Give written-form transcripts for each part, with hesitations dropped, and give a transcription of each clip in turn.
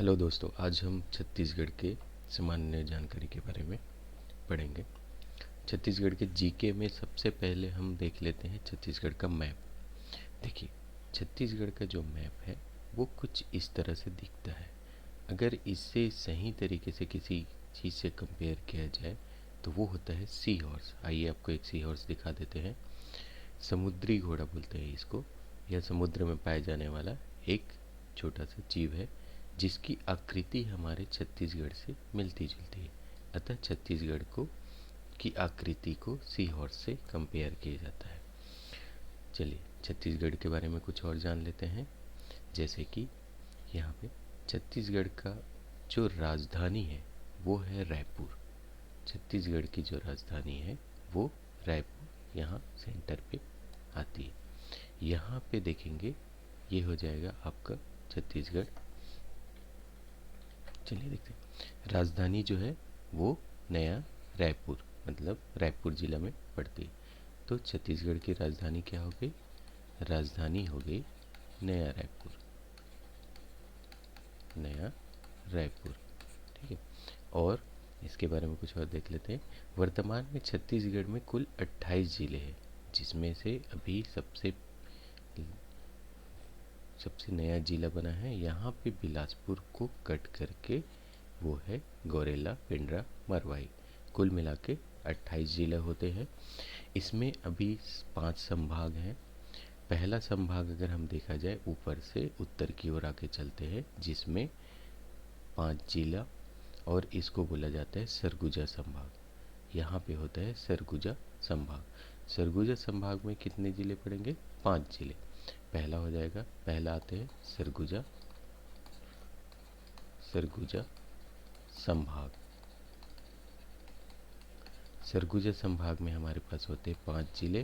Hello दोस्तों, आज हम छत्तीसगढ़ के सामान्य जानकारी के बारे में पढ़ेंगे। छत्तीसगढ़ के जीके में सबसे पहले हम देख लेते हैं छत्तीसगढ़ का मैप। देखिए, छत्तीसगढ़ का जो मैप है वो कुछ इस तरह से दिखता है। अगर इससे सही तरीके से किसी चीज़ से कंपेयर किया जाए तो वो होता है सी हॉर्स। आइए आपको एक सी हॉर्स दिखा देते हैं। समुद्री घोड़ा बोलते हैं इसको। यह समुद्र में पाया जाने वाला एक छोटा सा जीव है जिसकी आकृति हमारे छत्तीसगढ़ से मिलती जुलती है। अतः छत्तीसगढ़ को की आकृति को सी हॉर्स से कंपेयर किया जाता है। चलिए छत्तीसगढ़ के बारे में कुछ और जान लेते हैं। जैसे कि यहाँ पे छत्तीसगढ़ का जो राजधानी है वो है रायपुर। छत्तीसगढ़ की जो राजधानी है वो रायपुर यहाँ सेंटर पे आती है। यहाँ पे देखेंगे ये हो जाएगा आपका छत्तीसगढ़। चलिए देखते हैं। राजधानी जो है वो नया रायपुर मतलब रायपुर जिला में पड़ती है। तो छत्तीसगढ़ की राजधानी क्या हो गई? राजधानी हो गई नया रायपुर। नया रायपुर, ठीक है। और इसके बारे में कुछ और देख लेते हैं। वर्तमान में छत्तीसगढ़ में कुल 28 जिले हैं, जिसमें से अभी सबसे नया जिला बना है यहाँ पे बिलासपुर को कट करके वो है गौरेला, पेंड्रा, मरवाही। कुल मिला के 28 जिले होते हैं। इसमें अभी 5 संभाग हैं। पहला संभाग अगर हम देखा जाए ऊपर से उत्तर की ओर आके चलते हैं, जिसमें 5 जिला और इसको बोला जाता है सरगुजा संभाग। यहाँ पे होता है सरगुजा संभाग। सरगुजा संभाग में कितने जिले पड़ेंगे? 5 जिले। पहला हो जाएगा, पहला आते हैं सरगुजा संभाग। सरगुजा संभाग में हमारे पास होते हैं 5 जिले।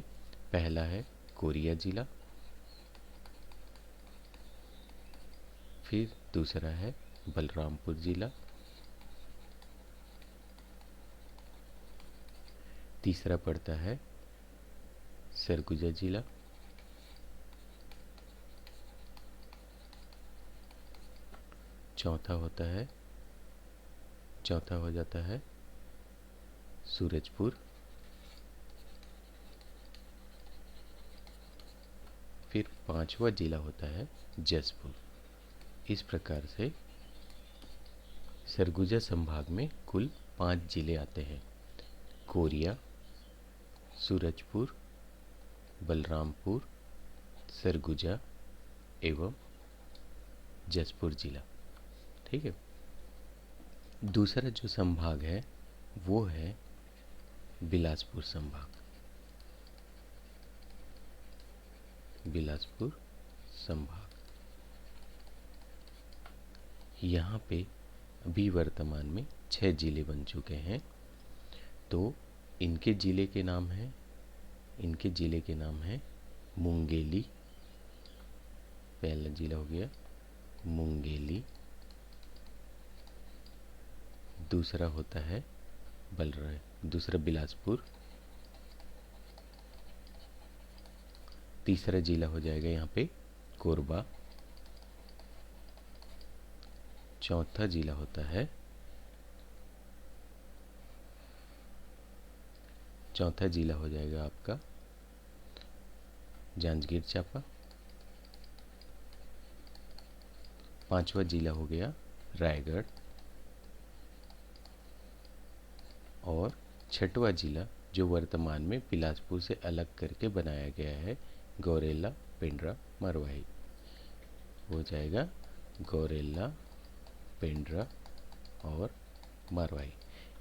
पहला है कोरिया जिला, फिर दूसरा है बलरामपुर जिला, तीसरा पड़ता है सरगुजा जिला, चौथा हो जाता है सूरजपुर, फिर 5वां जिला होता है जसपुर। इस प्रकार से सरगुजा संभाग में कुल 5 जिले आते हैं: कोरिया, सूरजपुर, बलरामपुर, सरगुजा एवं जसपुर जिला, ठीक है। दूसरा जो संभाग है वो है बिलासपुर संभाग। बिलासपुर संभाग यहाँ पे अभी वर्तमान में 6 जिले बन चुके हैं। तो इनके जिले के नाम हैं मुंगेली। पहला जिला हो गया मुंगेली। दूसरा होता है दूसरा बिलासपुर। तीसरा जिला हो जाएगा यहाँ पे कोरबा। चौथा जिला होता है हो जाएगा आपका जांजगीर चांपा। 5वां जिला हो गया रायगढ़। और 6वां जिला जो वर्तमान में बिलासपुर से अलग करके बनाया गया है गौरेला, पेंड्रा, मरवाही, हो जाएगा गौरेला, पेंड्रा और मरवाही।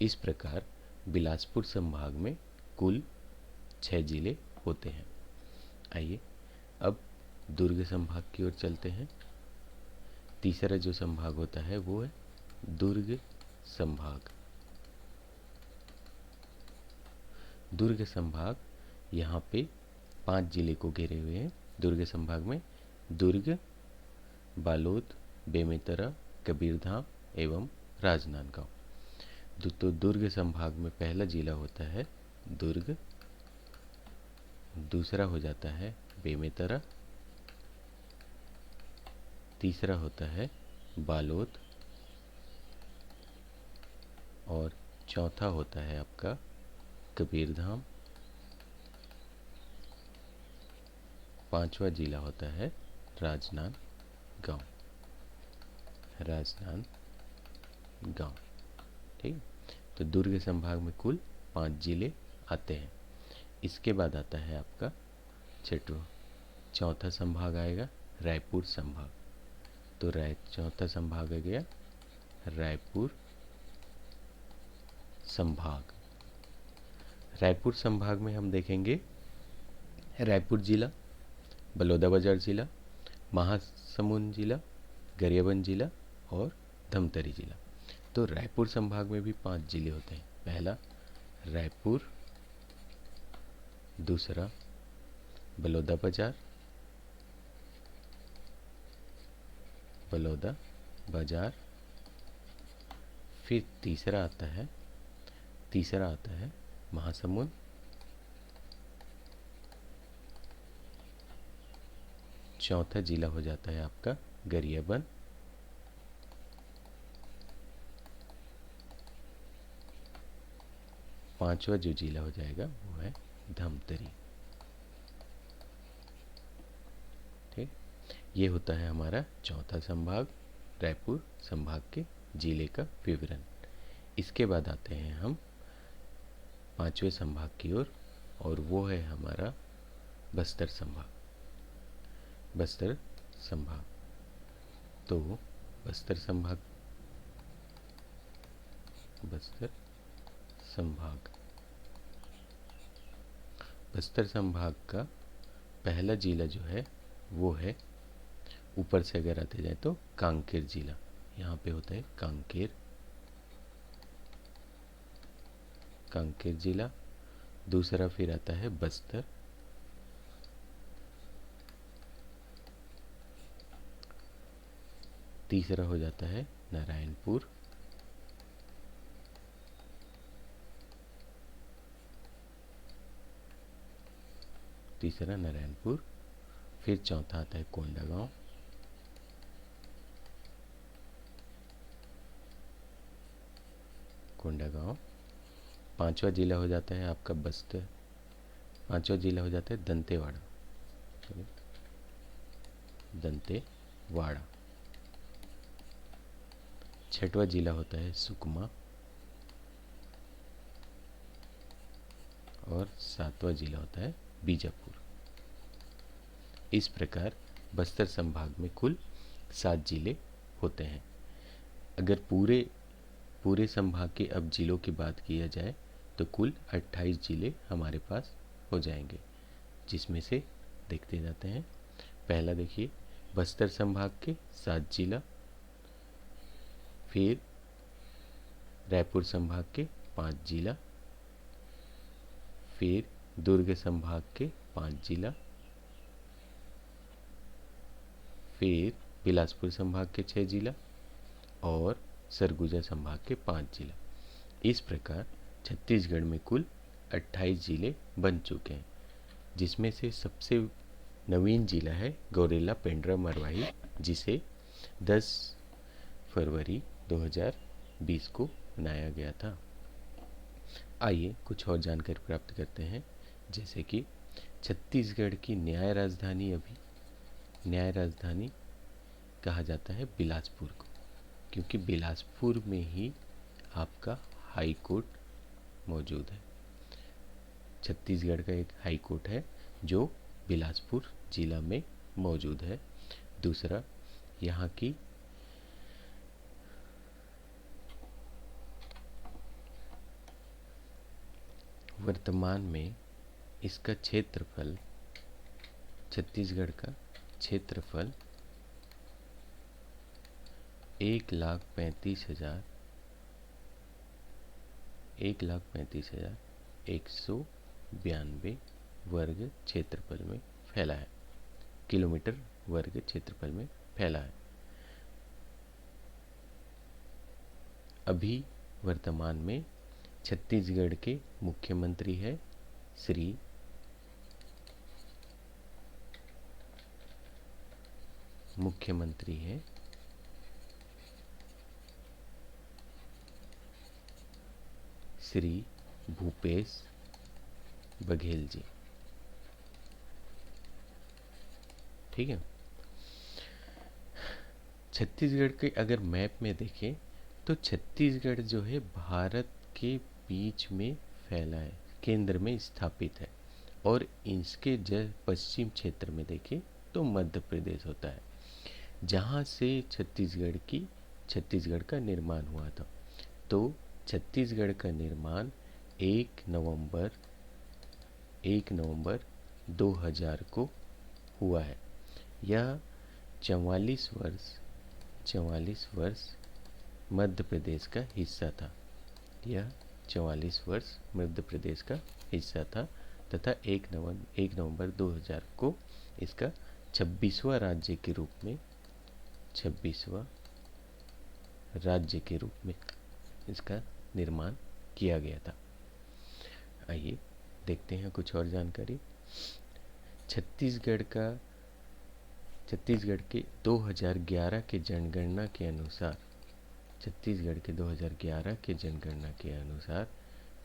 इस प्रकार बिलासपुर संभाग में कुल 6 जिले होते हैं। आइए अब दुर्ग संभाग की ओर चलते हैं। तीसरा जो संभाग होता है वो है दुर्ग संभाग। दुर्ग संभाग यहाँ पे 5 जिले को घेरे हुए हैं। दुर्ग संभाग में दुर्ग, बालोद, बेमेतरा, कबीरधाम एवं राजनांदगांव। तो दुर्ग संभाग में पहला जिला होता है दुर्ग, दूसरा हो जाता है बेमेतरा, तीसरा होता है बालोद, और चौथा होता है आपका कबीरधाम, पांचवा जिला होता है राजनांदगांव। राजनांदगांव, ठीक। तो दुर्ग संभाग में कुल 5 जिले आते हैं। इसके बाद आता है आपका चौथा संभाग आएगा रायपुर संभाग। तो चौथा संभाग आ गया रायपुर संभाग। रायपुर संभाग में हम देखेंगे रायपुर जिला, बलौदाबाजार जिला, महासमुंद जिला, गरियाबंद जिला और धमतरी जिला। तो रायपुर संभाग में भी 5 जिले होते हैं। पहला रायपुर, दूसरा बलौदाबाजार, फिर तीसरा आता है महासमुंद, चौथा जिला हो जाता है आपका गरियाबंद, पांचवा जो जिला हो जाएगा वो है धमतरी। ठीक, ये होता है हमारा चौथा संभाग, रायपुर संभाग के जिले का विवरण। इसके बाद आते हैं हम पांचवें संभाग की ओर, और वो है हमारा बस्तर संभाग। बस्तर संभाग, तो बस्तर संभाग का पहला जिला जो है वो है, ऊपर से अगर आते जाए तो कांकेर जिला, यहाँ पे होता है कांकेर जिला। दूसरा फिर आता है बस्तर, तीसरा हो जाता है नारायणपुर, फिर चौथा आता है कोंडागांव। पांचवा जिला हो जाता है आपका बस्तर, पांचवा जिला हो जाता है दंतेवाड़ा। छठवा जिला होता है सुकमा, और सातवां जिला होता है बीजापुर। इस प्रकार बस्तर संभाग में कुल 7 जिले होते हैं। अगर पूरे संभाग के अब जिलों की बात किया जाए तो कुल 28 जिले हमारे पास हो जाएंगे, जिसमें से देखते जाते हैं। पहला देखिए, बस्तर संभाग के 7 जिला, फिर रायपुर संभाग के 5 जिला, फिर दुर्ग संभाग के 5 जिला, फिर बिलासपुर संभाग के 6 जिला और सरगुजा संभाग के 5 जिला। इस प्रकार छत्तीसगढ़ में कुल 28 जिले बन चुके हैं, जिसमें से सबसे नवीन जिला है गौरेला पेंड्रा मरवाही, जिसे 10 फरवरी 2020 को बनाया गया था। आइए कुछ और जानकारी प्राप्त करते हैं, जैसे कि छत्तीसगढ़ की न्याय राजधानी कहा जाता है बिलासपुर को, क्योंकि बिलासपुर में ही आपका हाई कोर्ट मौजूद है। छत्तीसगढ़ का एक हाई कोर्ट है जो बिलासपुर जिला में मौजूद है। दूसरा, यहाँ की वर्तमान में इसका क्षेत्रफल, छत्तीसगढ़ का क्षेत्रफल 1,35,192 वर्ग क्षेत्रफल में फैला है, किलोमीटर वर्ग क्षेत्रफल में फैला है। अभी वर्तमान में छत्तीसगढ़ के मुख्यमंत्री है श्री श्री भूपेश बघेल जी। ठीक है। छत्तीसगढ़ के अगर मैप में देखें तो छत्तीसगढ़ जो है भारत के बीच में फैला है, केंद्र में स्थापित है, और इसके पश्चिम क्षेत्र में देखें तो मध्य प्रदेश होता है, जहाँ से छत्तीसगढ़ का निर्माण हुआ था। तो छत्तीसगढ़ का निर्माण 1 नवंबर 2000 को हुआ है। यह 44 वर्ष मध्य प्रदेश का हिस्सा था। यह 44 वर्ष मध्य प्रदेश का हिस्सा था तथा 1 नवंबर 2000 को इसका 26वां राज्य के रूप में इसका निर्माण किया गया था। आइए देखते हैं कुछ और जानकारी। छत्तीसगढ़ के 2011 के जनगणना के अनुसार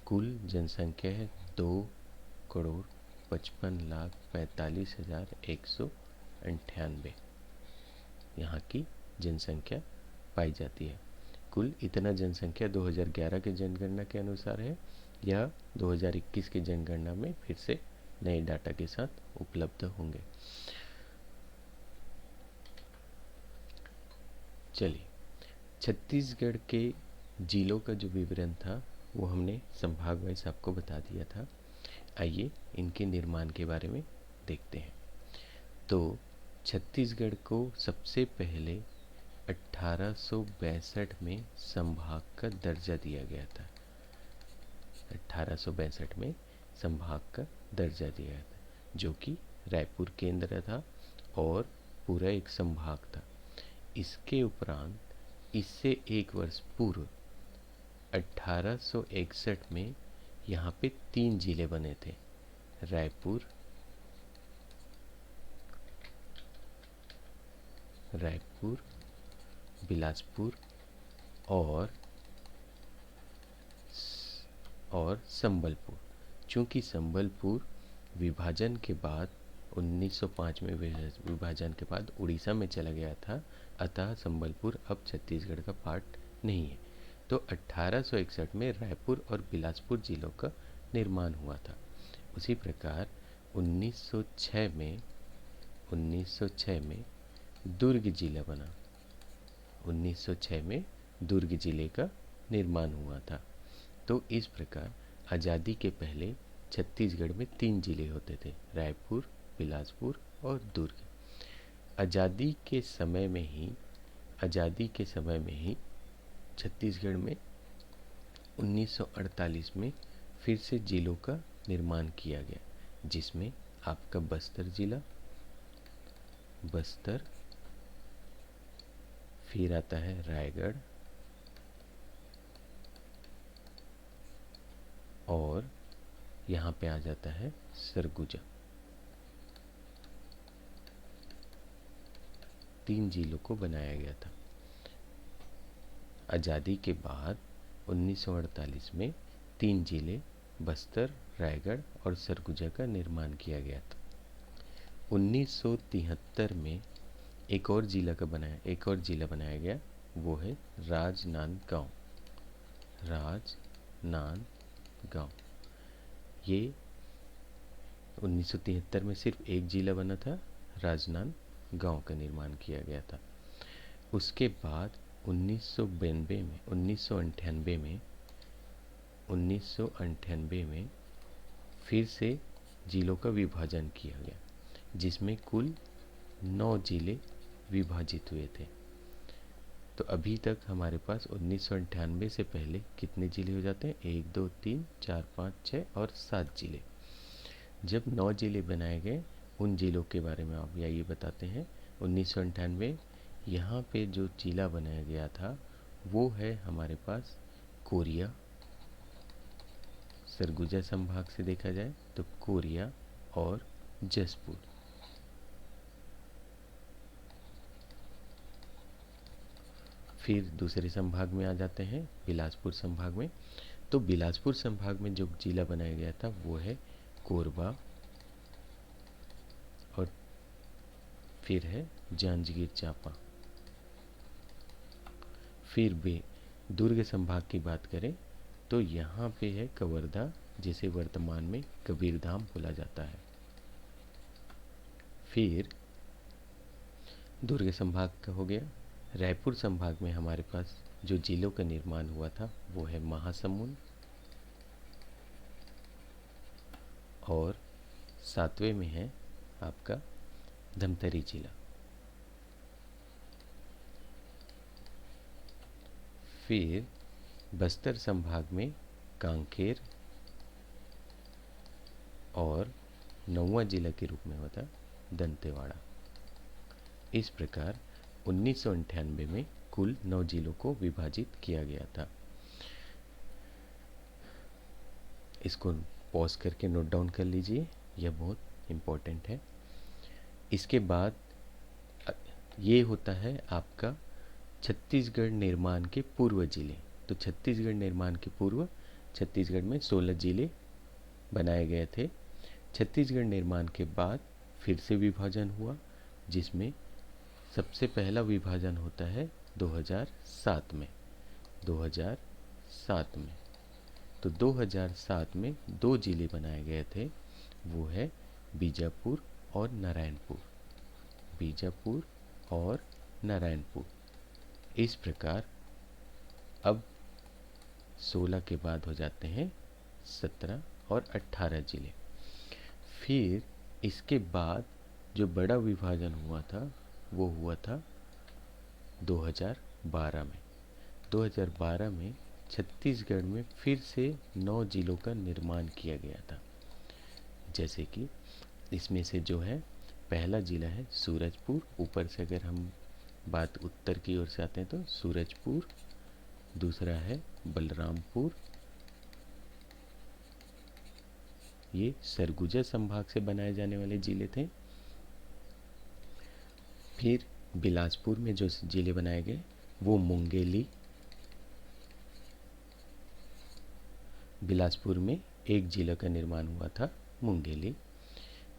कुल जनसंख्या है 2,55,45,198। यहाँ की जनसंख्या पाई जाती है। कुल इतना जनसंख्या 2011 के जनगणना के अनुसार है। यह 2021 के जनगणना में फिर से नए डाटा के साथ उपलब्ध होंगे। चलिए, छत्तीसगढ़ के जिलों का जो विवरण था वो हमने संभाग वाइज आपको बता दिया था। आइए इनके निर्माण के बारे में देखते हैं। तो छत्तीसगढ़ को सबसे पहले 1862 में संभाग का दर्जा दिया गया था। 1862 में संभाग का दर्जा दिया गया था, जो कि रायपुर केंद्र था और पूरा एक संभाग था। इसके उपरांत इससे एक वर्ष पूर्व 1861 में यहाँ पे 3 जिले बने थे, रायपुर, बिलासपुर और संबलपुर। चूंकि संबलपुर विभाजन के बाद 1905 में विभाजन के बाद उड़ीसा में चला गया था, अतः संबलपुर अब छत्तीसगढ़ का पार्ट नहीं है। तो 1861 में रायपुर और बिलासपुर जिलों का निर्माण हुआ था। उसी प्रकार 1906 में दुर्ग जिला बना। 1906 में दुर्ग जिले का निर्माण हुआ था। तो इस प्रकार आज़ादी के पहले छत्तीसगढ़ में 3 जिले होते थे, रायपुर, बिलासपुर और दुर्ग। आज़ादी के समय में ही छत्तीसगढ़ में 1948 में फिर से जिलों का निर्माण किया गया, जिसमें आपका बस्तर, फिर आता है रायगढ़ और यहाँ पे आ जाता है सरगुजा। 3 जिलों को बनाया गया था। आज़ादी के बाद 1948 में 3 जिले बस्तर, रायगढ़ और सरगुजा का निर्माण किया गया था। 1973 में एक और जिला बनाया गया, वो है राजनांदगांव। ये 1973 में सिर्फ एक जिला बना था, राजनांदगांव का निर्माण किया गया था। उसके बाद 1998 में फिर से जिलों का विभाजन किया गया, जिसमें कुल 9 जिले विभाजित हुए थे। तो अभी तक हमारे पास 1998 से पहले कितने जिले हो जाते हैं? 1, 2, 3, 4, 5, 6 और 7 जिले। जब 9 जिले बनाए गए, उन जिलों के बारे में आप ये बताते हैं। 1998 यहाँ पे जो जिला बनाया गया था वो है हमारे पास कोरिया। सरगुजा संभाग से देखा जाए तो कोरिया और जसपुर। फिर दूसरे संभाग में आ जाते हैं, बिलासपुर संभाग में। तो बिलासपुर संभाग में जो जिला बनाया गया था वो है कोरबा, और फिर है जांजगीर चांपा। फिर भी दुर्ग संभाग की बात करें तो यहाँ पे है कवर्धा, जिसे वर्तमान में कबीरधाम बोला जाता है। फिर दुर्ग संभाग का हो गया। रायपुर संभाग में हमारे पास जो जिलों का निर्माण हुआ था वो है महासमुंद, और सातवें में है आपका धमतरी जिला। फिर बस्तर संभाग में कांकेर, और नौवां जिला के रूप में होता दंतेवाड़ा। इस प्रकार 1998 में कुल 9 जिलों को विभाजित किया गया था। इसको पॉज करके नोट डाउन कर लीजिए, यह बहुत इम्पोर्टेंट है। इसके बाद ये होता है आपका छत्तीसगढ़ निर्माण के पूर्व जिले। तो छत्तीसगढ़ निर्माण के पूर्व छत्तीसगढ़ में 16 जिले बनाए गए थे। छत्तीसगढ़ निर्माण के बाद फिर से विभाजन हुआ, जिसमें सबसे पहला विभाजन होता है 2007 में। 2007 में तो 2007 में 2 जिले बनाए गए थे, वो है बीजापुर और नारायणपुर। बीजापुर और नारायणपुर। इस प्रकार अब 16 के बाद हो जाते हैं 17 और 18 जिले। फिर इसके बाद जो बड़ा विभाजन हुआ था वो हुआ था 2012 में। 2012 में छत्तीसगढ़ में फिर से 9 जिलों का निर्माण किया गया था। जैसे कि इसमें से जो है पहला जिला है सूरजपुर। ऊपर से अगर हम बात उत्तर की ओर से आते हैं तो सूरजपुर। दूसरा है बलरामपुर, ये सरगुजा संभाग से बनाए जाने वाले जिले थे। फिर बिलासपुर में जो जिले बनाए गए वो मुंगेली। बिलासपुर में एक जिला का निर्माण हुआ था, मुंगेली।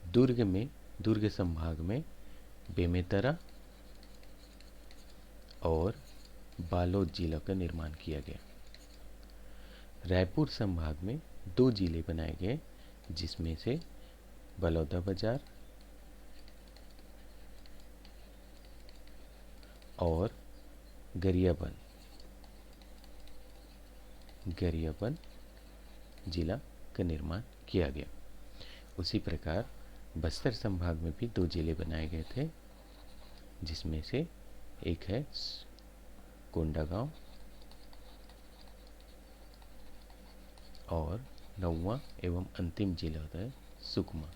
दुर्ग में, दुर्ग संभाग में बेमेतरा और बालोद जिला का निर्माण किया गया। रायपुर संभाग में 2 जिले बनाए गए, जिसमें से बलौदाबाजार और गरियाबंद जिला का निर्माण किया गया। उसी प्रकार बस्तर संभाग में भी 2 जिले बनाए गए थे, जिसमें से एक है कोंडागांव और 9वां एवं अंतिम जिला होता है सुकमा।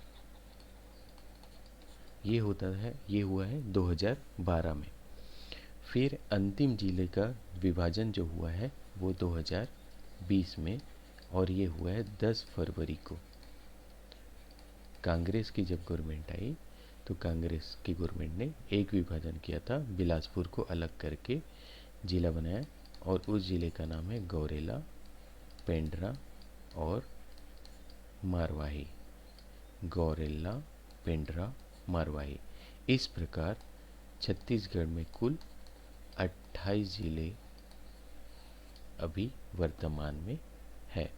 ये हुआ है 2012 में। फिर अंतिम जिले का विभाजन जो हुआ है वो 2020 में, और ये हुआ है 10 फरवरी को। कांग्रेस की जब गवर्नमेंट आई तो कांग्रेस की गवर्नमेंट ने एक विभाजन किया था, बिलासपुर को अलग करके जिला बनाया, और उस जिले का नाम है गौरेला, पेंड्रा और मारवाही। गौरेला, पेंड्रा, मारवाही। इस प्रकार छत्तीसगढ़ में कुल 28 जिले अभी वर्तमान में है।